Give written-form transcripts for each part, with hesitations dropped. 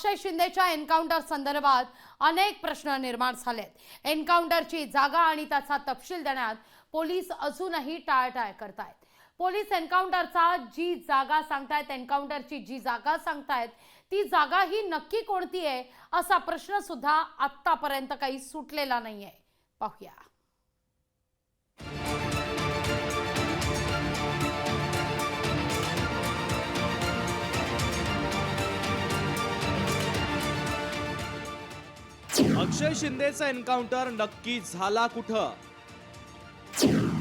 अक्षय शिंदेच्या encounter संदर्भात अनेक प्रश्न निर्माण झालेत। एन्काउंटरची जागा आणि त्याचा तपशील देण्यात पोलीस अजूनही टाळाटाळ करतायत। पोलीस एन्काउंटरचा जी जागा सांगतायत, एन्काउंटरची जी जागा सांगतायत ती जागा ही नक्की कोणती आहे असा प्रश्न सुद्धा आतापर्यंत काही सुटलेला नाहीये। पाहूया। अक्षय शिंदेचा एन्काउंटर नक्की झाला कुठं?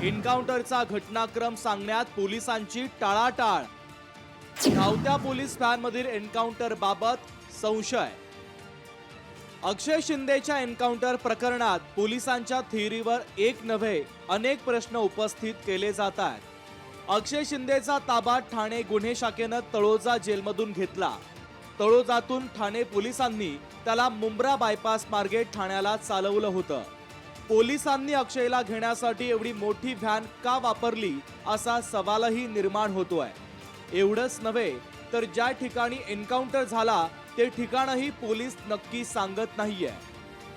एन्काउंटरचा घटनाक्रम सांगण्यात पोलिसांची टाळाटाळ। धावत्या पोलीस व्हॅनमधील एन्काउंटर बाबत संशय। अक्षय शिंदेच्या एन्काउंटर प्रकरणात पोलिसांच्या थिअरीवर एक नव्हे अनेक प्रश्न उपस्थित केले जात आहेत। अक्षय शिंदेचा ताबा ठाणे गुन्हे शाखेनं तळोजा जेलमधून घेतला। तळोजातून ठाणे पोलिसांनी त्याला मुंब्रा बायपास मार्गे ठाण्याला चालवलं होतं। पोलिसांनी अक्षयला घेण्यासाठी एवढी मोठी व्हॅन का वापरली असा सवालही निर्माण होतोय। एवढंच नव्हे तर ज्या ठिकाणी एन्काउंटर झाला ते ठिकाणही पोलीस नक्की सांगत नाहीये।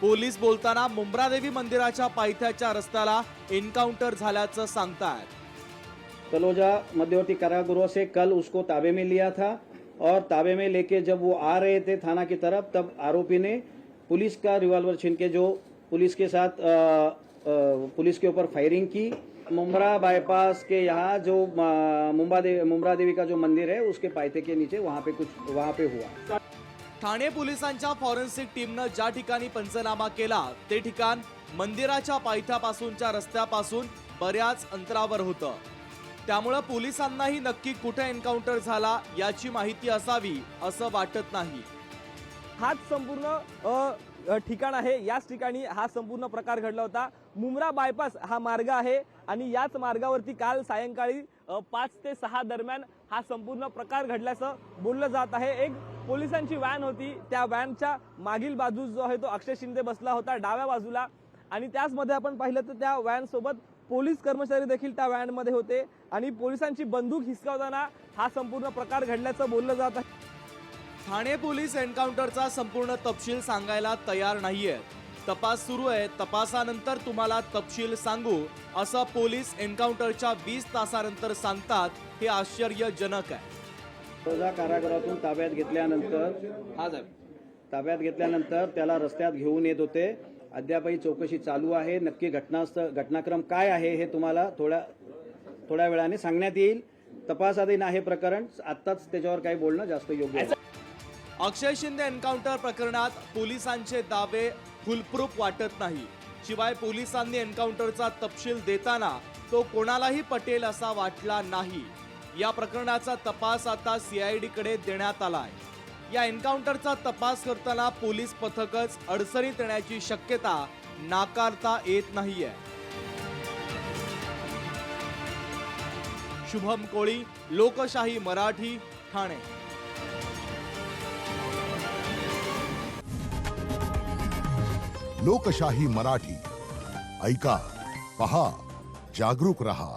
पोलीस बोलताना मुंब्रा देवी मंदिराच्या पायथ्याच्या रस्त्याला एन्काउंटर झाल्याचं सांगतायत। तलोजा मध्यवर्ती कारागृह से कल उसको ताबे में लिया था और ताबे में लेके जब वो आ रहे थे थाना की तरफ, तब आरोपी ने पुलिस का रिवॉल्वर छीन के जो पुलिस के साथ पुलिस के ऊपर फायरिंग की। मुंब्रा बाईपास के यहाँ जो मुंब्रा देवी का जो मंदिर है उसके पायथे के नीचे वहाँ पे हुआ। ठाणे पोलिसांच्या फॉरेन्सिक टीमनं ज्या ठिकाणी पंचनामा केला ते ठिकाण मंदिराच्या पायथ्यापासूनच्या रस्त्यापासून बऱ्याच अंतरावर होतं। त्यामुळे पोलिसांनाही नक्की कुठे एन्काउंटर झाला याची माहिती असावी असं वाटत नाही। हाच संपूर्ण ठिकाण आहे। याच ठिकाणी हा संपूर्ण प्रकार घडला होता। मुंब्रा बायपास हा मार्ग आहे आणि याच मार्गावरती काल सायंकाळी 5 ते 6 दरम्यान हा संपूर्ण प्रकार घडल्याचं बोललं जात आहे। एक पोलिसांची व्हॅन होती, त्या व्हॅनच्या मागील बाजूस जो आहे तो अक्षय शिंदे बसला होता डाव्या बाजूला, आणि त्याचमध्ये आपण पाहिलं तर त्या व्हॅन सोबत पोलीस कर्मचारी देखील त्या व्हॅन मध्ये होते आणि पोलिसांची बंदूक हिसकावताना हा संपूर्ण प्रकार घडल्याचं बोललं जात आहे। ठाणे पोलीस एन्काउंटरचा संपूर्ण तपशील सांगायला तयार नाहीये। तपास सुरू आहे, तपासानंतर तुम्हाला तपशील सांगू असं पोलीस एन्काउंटरच्या 20 तासानंतर सांगतात। हे आश्चर्यजनक आहे। तळोजा कारागृहातून ताब्यात घेतल्यानंतर त्याला रस्त्यात घेऊन येत होते। अद्यापही चौकशी चालू आहे। नक्की घटनाक्रम काय आहे हे तुम्हाला थोड्या वेळाने सांगण्यात येईल। तपासाधीन आहे प्रकरण, आत्ताच त्याच्यावर काही बोलणं जास्त योग्य आहे। अक्षय शिंदे एन्काउंटर प्रकरणात पोलिसांचे दावे फुलप्रूफ वाटत नाही। शिवाय पोलिसांनी एन्काउंटरचा तपशील देताना तो कोणालाही पटेल असा वाटला नाही। या प्रकरणाचा तपास आता CID कडे देण्यात आलाय। या एन्काउंटरचा तपास करताना पोलीस पथकच अडचणीत येण्याची शक्यता नाकारता येत नाहीये। शुभम कोळी, लोकशाही मराठी, ठाणे। लोकशाही मराठी ऐका, पहा, जागरूक रहा।